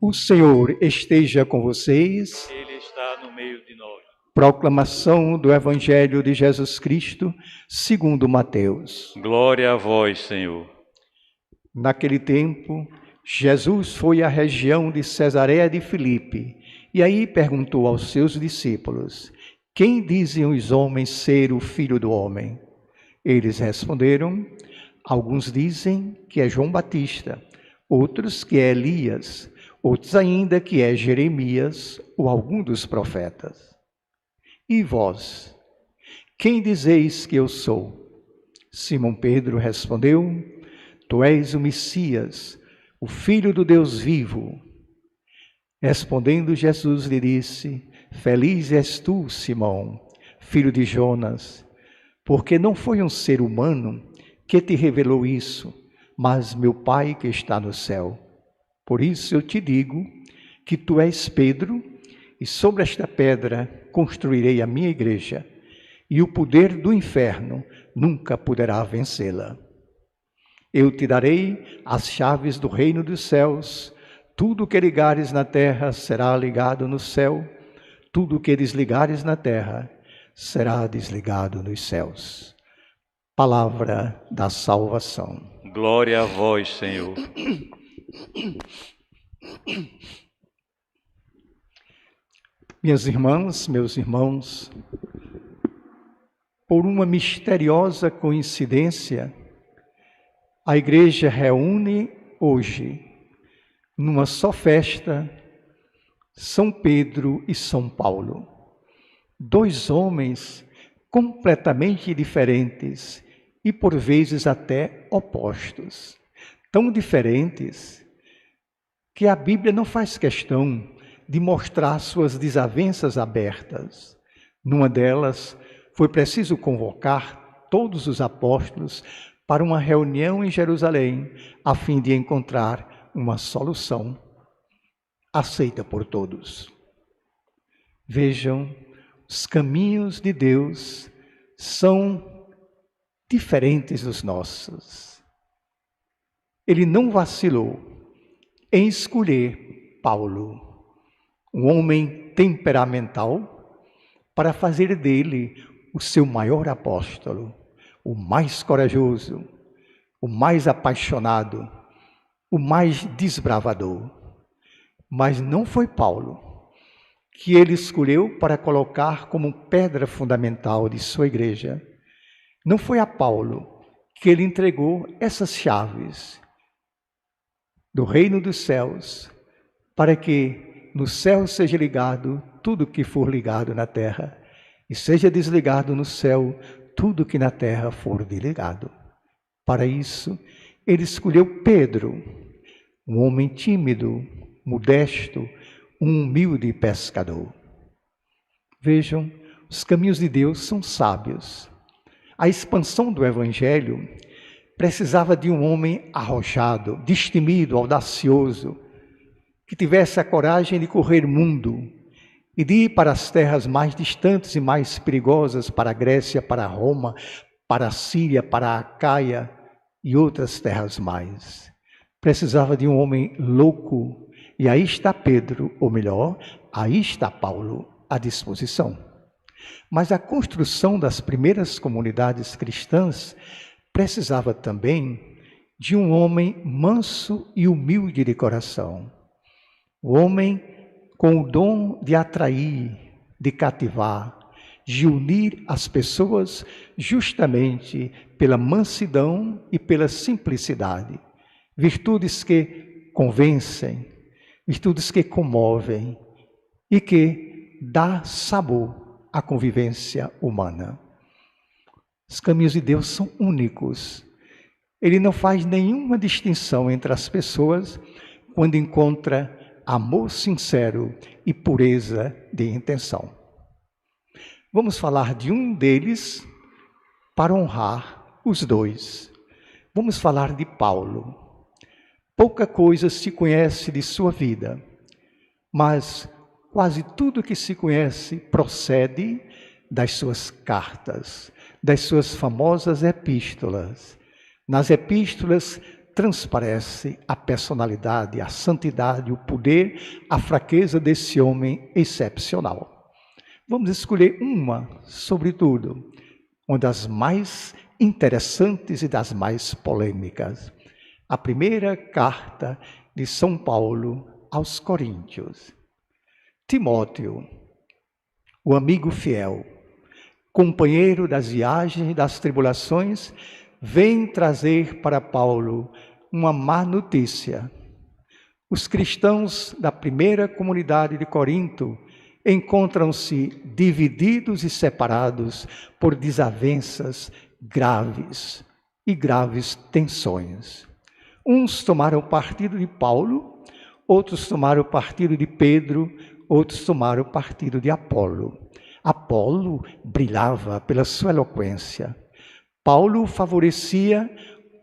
O Senhor esteja com vocês. Ele está no meio de nós. Proclamação do Evangelho de Jesus Cristo, segundo Mateus. Glória a vós, Senhor. Naquele tempo, Jesus foi à região de Cesareia de Filipe e aí perguntou aos seus discípulos: quem dizem os homens ser o Filho do Homem? Eles responderam: alguns dizem que é João Batista, outros que é Elias, outros ainda que é Jeremias ou algum dos profetas. E vós, quem dizeis que eu sou? Simão Pedro respondeu: tu és o Messias, o Filho do Deus vivo. Respondendo Jesus lhe disse: feliz és tu, Simão, filho de Jonas, porque não foi um ser humano que te revelou isso, mas meu Pai que está no céu. Por isso eu te digo que tu és Pedro, e sobre esta pedra construirei a minha igreja, e o poder do inferno nunca poderá vencê-la. Eu te darei as chaves do reino dos céus. Tudo que ligares na terra será ligado no céu, tudo que desligares na terra será desligado nos céus. Palavra da salvação. Glória a vós, Senhor. Minhas irmãs, meus irmãos, por uma misteriosa coincidência, a igreja reúne hoje, numa só festa, São Pedro e São Paulo, dois homens completamente diferentes e por vezes até opostos, tão diferentes que a Bíblia não faz questão de mostrar suas desavenças abertas. Numa delas, foi preciso convocar todos os apóstolos para uma reunião em Jerusalém, a fim de encontrar uma solução aceita por todos. Vejam, os caminhos de Deus são diferentes dos nossos. Ele não vacilou em escolher Paulo, um homem temperamental, para fazer dele o seu maior apóstolo, o mais corajoso, o mais apaixonado, o mais desbravador. Mas não foi Paulo que ele escolheu para colocar como pedra fundamental de sua igreja. Não foi a Paulo que ele entregou essas chaves do reino dos céus, para que no céu seja ligado tudo que for ligado na terra, e seja desligado no céu tudo que na terra for desligado. Para isso, ele escolheu Pedro, um homem tímido, modesto, um humilde pescador. Vejam, os caminhos de Deus são sábios. A expansão do Evangelho precisava de um homem arrojado, destemido, audacioso, que tivesse a coragem de correr mundo e de ir para as terras mais distantes e mais perigosas, para a Grécia, para Roma, para a Síria, para a Acaia e outras terras mais. Precisava de um homem louco, e aí está Pedro, ou melhor, aí está Paulo à disposição. Mas a construção das primeiras comunidades cristãs precisava também de um homem manso e humilde de coração. O homem com o dom de atrair, de cativar, de unir as pessoas justamente pela mansidão e pela simplicidade. Virtudes que convencem, virtudes que comovem e que dá sabor à convivência humana. Os caminhos de Deus são únicos. Ele não faz nenhuma distinção entre as pessoas quando encontra amor sincero e pureza de intenção. Vamos falar de um deles para honrar os dois. Vamos falar de Paulo. Pouca coisa se conhece de sua vida, mas quase tudo que se conhece procede das suas cartas, das suas famosas epístolas. Nas epístolas transparece a personalidade, a santidade, o poder, a fraqueza desse homem excepcional. Vamos escolher uma, sobretudo, uma das mais interessantes e das mais polêmicas. A primeira carta de São Paulo aos Coríntios. Timóteo, o amigo fiel, companheiro das viagens e das tribulações, vem trazer para Paulo uma má notícia. Os cristãos da primeira comunidade de Corinto encontram-se divididos e separados por desavenças graves e graves tensões. Uns tomaram partido de Paulo, outros tomaram partido de Pedro, outros tomaram partido de Apolo. Apolo brilhava pela sua eloquência. Paulo favorecia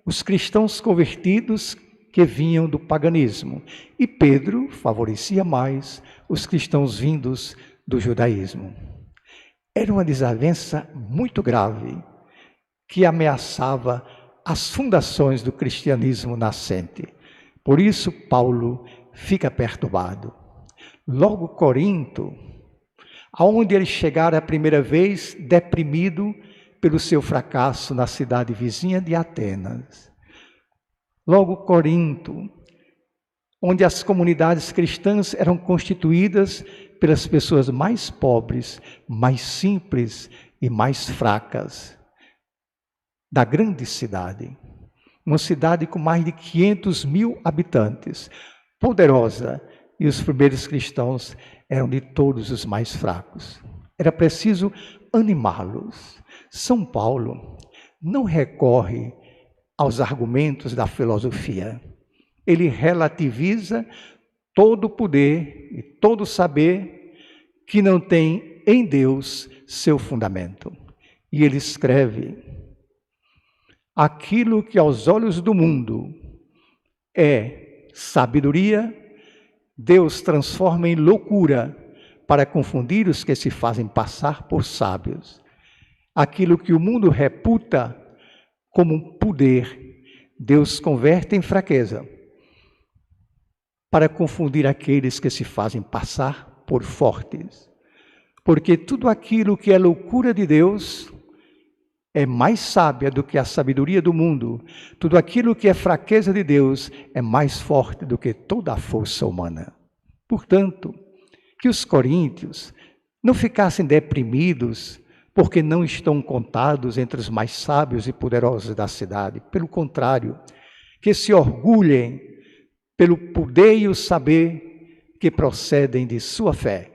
os cristãos convertidos que vinham do paganismo. E Pedro favorecia mais os cristãos vindos do judaísmo. Era uma desavença muito grave que ameaçava as fundações do cristianismo nascente. Por isso, Paulo fica perturbado. Logo, Corinto, aonde ele chegara a primeira vez, deprimido pelo seu fracasso na cidade vizinha de Atenas. Logo, Corinto, onde as comunidades cristãs eram constituídas pelas pessoas mais pobres, mais simples e mais fracas da grande cidade. Uma cidade com mais de 500 mil habitantes, poderosa, e os primeiros cristãos eram de todos os mais fracos. Era preciso animá-los. São Paulo não recorre aos argumentos da filosofia. Ele relativiza todo o poder e todo o saber que não tem em Deus seu fundamento. E ele escreve: aquilo que aos olhos do mundo é sabedoria, Deus transforma em loucura para confundir os que se fazem passar por sábios. Aquilo que o mundo reputa como poder, Deus converte em fraqueza para confundir aqueles que se fazem passar por fortes. Porque tudo aquilo que é loucura de Deus é mais sábia do que a sabedoria do mundo. Tudo aquilo que é fraqueza de Deus é mais forte do que toda a força humana. Portanto, que os coríntios não ficassem deprimidos porque não estão contados entre os mais sábios e poderosos da cidade. Pelo contrário, que se orgulhem pelo poder e o saber que procedem de sua fé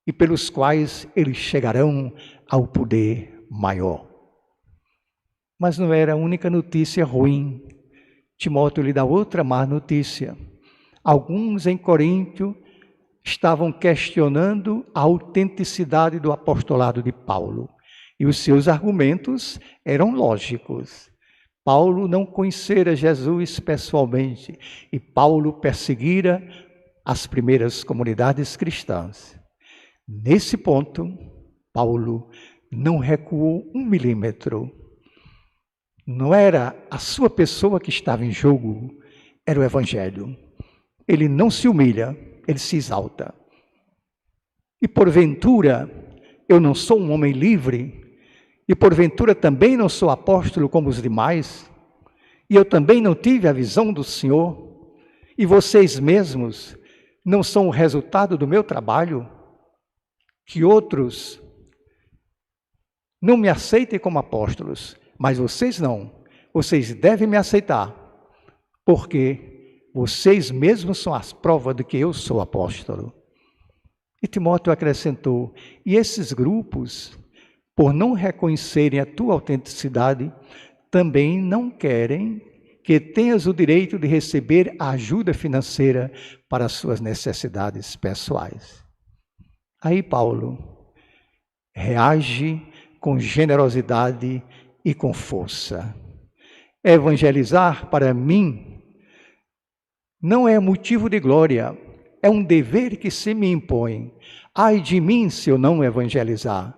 e pelos quais eles chegarão ao poder maior. Mas não era a única notícia ruim. Timóteo lhe dá outra má notícia. Alguns em Coríntio estavam questionando a autenticidade do apostolado de Paulo. E os seus argumentos eram lógicos. Paulo não conhecera Jesus pessoalmente e Paulo perseguira as primeiras comunidades cristãs. Nesse ponto, Paulo não recuou 1 milímetro. Não era a sua pessoa que estava em jogo, era o Evangelho. Ele não se humilha, ele se exalta. E porventura, eu não sou um homem livre, e porventura também não sou apóstolo como os demais, e eu também não tive a visão do Senhor, e vocês mesmos não são o resultado do meu trabalho, que outros não me aceitem como apóstolos, mas vocês não, vocês devem me aceitar, porque vocês mesmos são as provas de que eu sou apóstolo. E Timóteo acrescentou, e esses grupos, por não reconhecerem a tua autenticidade, também não querem que tenhas o direito de receber a ajuda financeira para as suas necessidades pessoais. Aí Paulo reage com generosidade e com força. Evangelizar para mim não é motivo de glória, é um dever que se me impõe. Ai de mim se eu não evangelizar.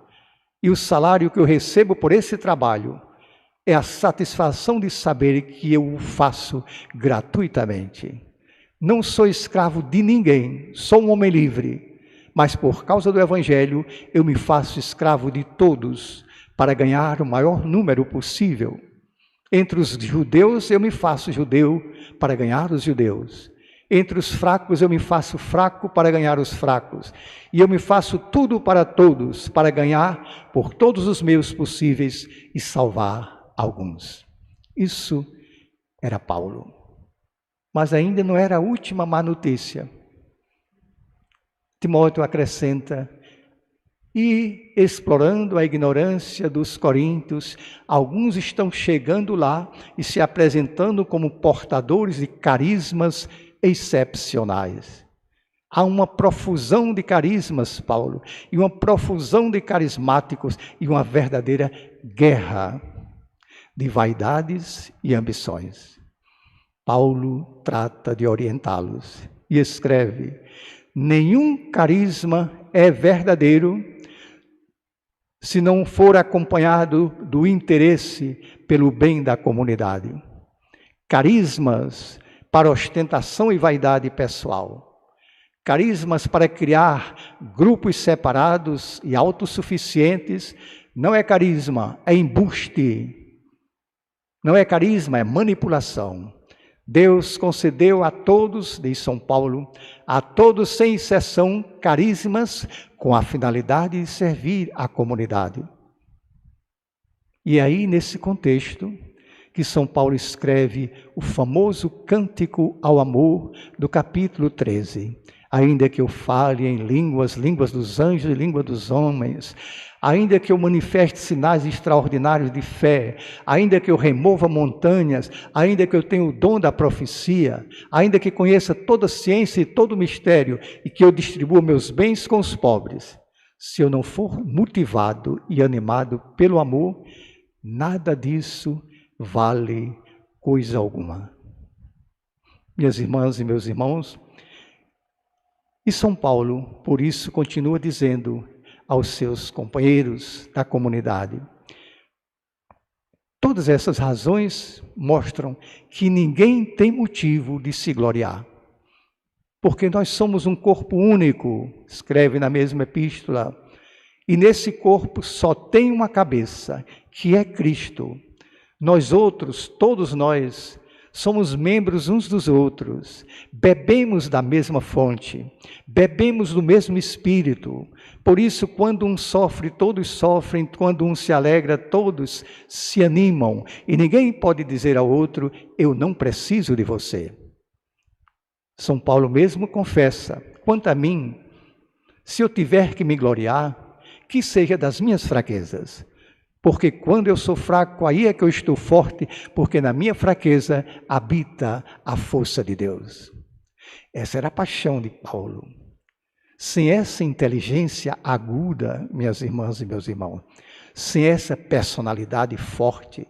E o salário que eu recebo por esse trabalho é a satisfação de saber que eu o faço gratuitamente. Não sou escravo de ninguém, sou um homem livre, mas por causa do Evangelho eu me faço escravo de todos para ganhar o maior número possível. Entre os judeus eu me faço judeu para ganhar os judeus. Entre os fracos eu me faço fraco para ganhar os fracos. E eu me faço tudo para todos, para ganhar por todos os meios possíveis e salvar alguns. Isso era Paulo. Mas ainda não era a última má notícia. Timóteo acrescenta: e explorando a ignorância dos coríntios, alguns estão chegando lá e se apresentando como portadores de carismas excepcionais. Há uma profusão de carismas, Paulo, e uma profusão de carismáticos e uma verdadeira guerra de vaidades e ambições. Paulo trata de orientá-los e escreve: nenhum carisma é verdadeiro se não for acompanhado do interesse pelo bem da comunidade. Carismas para ostentação e vaidade pessoal. Carismas para criar grupos separados e autossuficientes. Não é carisma, é embuste. Não é carisma, é manipulação. Deus concedeu a todos, diz São Paulo, a todos sem exceção, carismas com a finalidade de servir a comunidade. E aí, nesse contexto, que São Paulo escreve o famoso Cântico ao Amor, do capítulo 13. Ainda que eu fale em línguas dos anjos e língua dos homens, ainda que eu manifeste sinais extraordinários de fé, ainda que eu remova montanhas, ainda que eu tenha o dom da profecia, ainda que conheça toda a ciência e todo o mistério, e que eu distribua meus bens com os pobres, se eu não for motivado e animado pelo amor, nada disso vale coisa alguma. Minhas irmãs e meus irmãos, e São Paulo, por isso, continua dizendo aos seus companheiros da comunidade: todas essas razões mostram que ninguém tem motivo de se gloriar, porque nós somos um corpo único, escreve na mesma epístola, e nesse corpo só tem uma cabeça, que é Cristo. Nós outros, todos nós, somos membros uns dos outros, bebemos da mesma fonte, bebemos do mesmo Espírito. Por isso, quando um sofre, todos sofrem, quando um se alegra, todos se animam. E ninguém pode dizer ao outro: eu não preciso de você. São Paulo mesmo confessa: quanto a mim, se eu tiver que me gloriar, que seja das minhas fraquezas. Porque quando eu sou fraco, aí é que eu estou forte, porque na minha fraqueza habita a força de Deus. Essa era a paixão de Paulo. Sem essa inteligência aguda, minhas irmãs e meus irmãos, sem essa personalidade forte,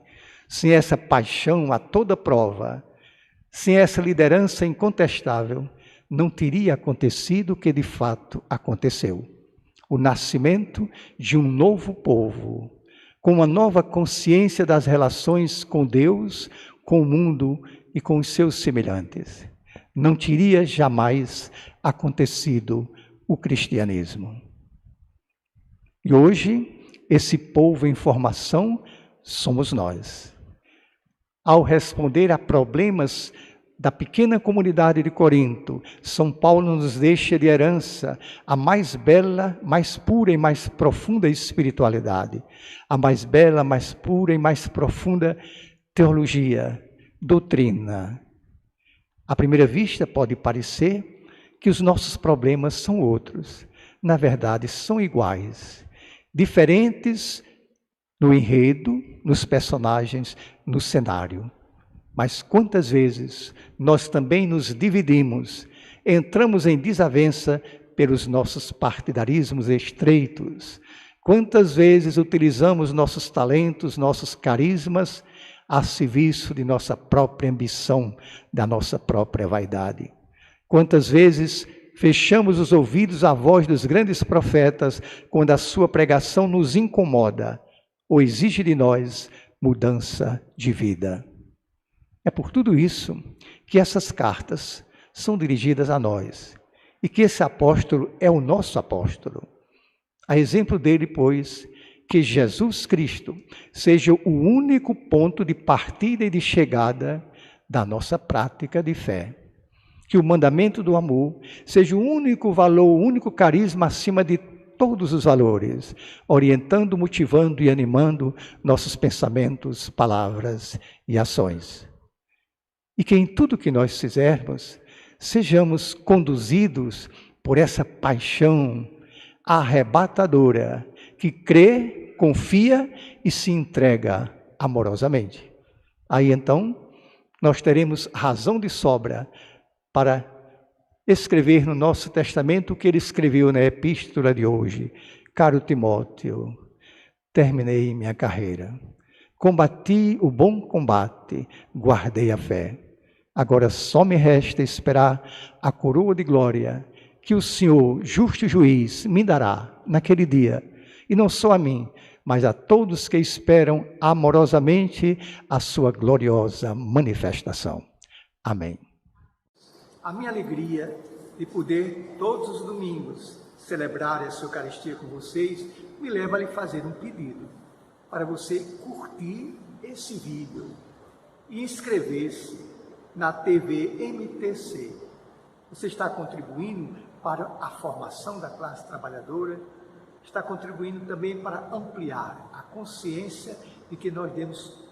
sem essa paixão a toda prova, sem essa liderança incontestável, não teria acontecido o que de fato aconteceu. O nascimento de um novo povo, com uma nova consciência das relações com Deus, com o mundo e com os seus semelhantes. Não teria jamais acontecido o cristianismo. E hoje, esse povo em formação somos nós. Ao responder a problemas da pequena comunidade de Corinto, São Paulo nos deixa de herança a mais bela, mais pura e mais profunda espiritualidade, a mais bela, mais pura e mais profunda teologia, doutrina. À primeira vista pode parecer que os nossos problemas são outros. Na verdade, são iguais, diferentes no enredo, nos personagens, no cenário. Mas quantas vezes nós também nos dividimos, entramos em desavença pelos nossos partidarismos estreitos. Quantas vezes utilizamos nossos talentos, nossos carismas a serviço de nossa própria ambição, da nossa própria vaidade. Quantas vezes fechamos os ouvidos à voz dos grandes profetas quando a sua pregação nos incomoda ou exige de nós mudança de vida. É por tudo isso que essas cartas são dirigidas a nós e que esse apóstolo é o nosso apóstolo. A exemplo dele, pois, que Jesus Cristo seja o único ponto de partida e de chegada da nossa prática de fé. Que o mandamento do amor seja o único valor, o único carisma acima de todos os valores, orientando, motivando e animando nossos pensamentos, palavras e ações. E que em tudo que nós fizermos, sejamos conduzidos por essa paixão arrebatadora que crê, confia e se entrega amorosamente. Aí então, nós teremos razão de sobra para escrever no nosso testamento o que ele escreveu na epístola de hoje. Caro Timóteo, terminei minha carreira, combati o bom combate, guardei a fé. Agora só me resta esperar a coroa de glória que o Senhor, justo juiz, me dará naquele dia, e não só a mim, mas a todos que esperam amorosamente a sua gloriosa manifestação. Amém. A minha alegria de poder, todos os domingos, celebrar essa Eucaristia com vocês, me leva a lhe fazer um pedido, para você curtir esse vídeo e inscrever-se na TV MTC. Você está contribuindo para a formação da classe trabalhadora, está contribuindo também para ampliar a consciência de que nós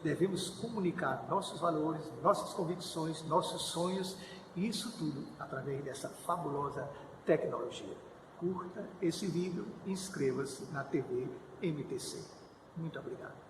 devemos comunicar nossos valores, nossas convicções, nossos sonhos, e isso tudo através dessa fabulosa tecnologia. Curta esse vídeo e inscreva-se na TV MTC. Muito obrigado.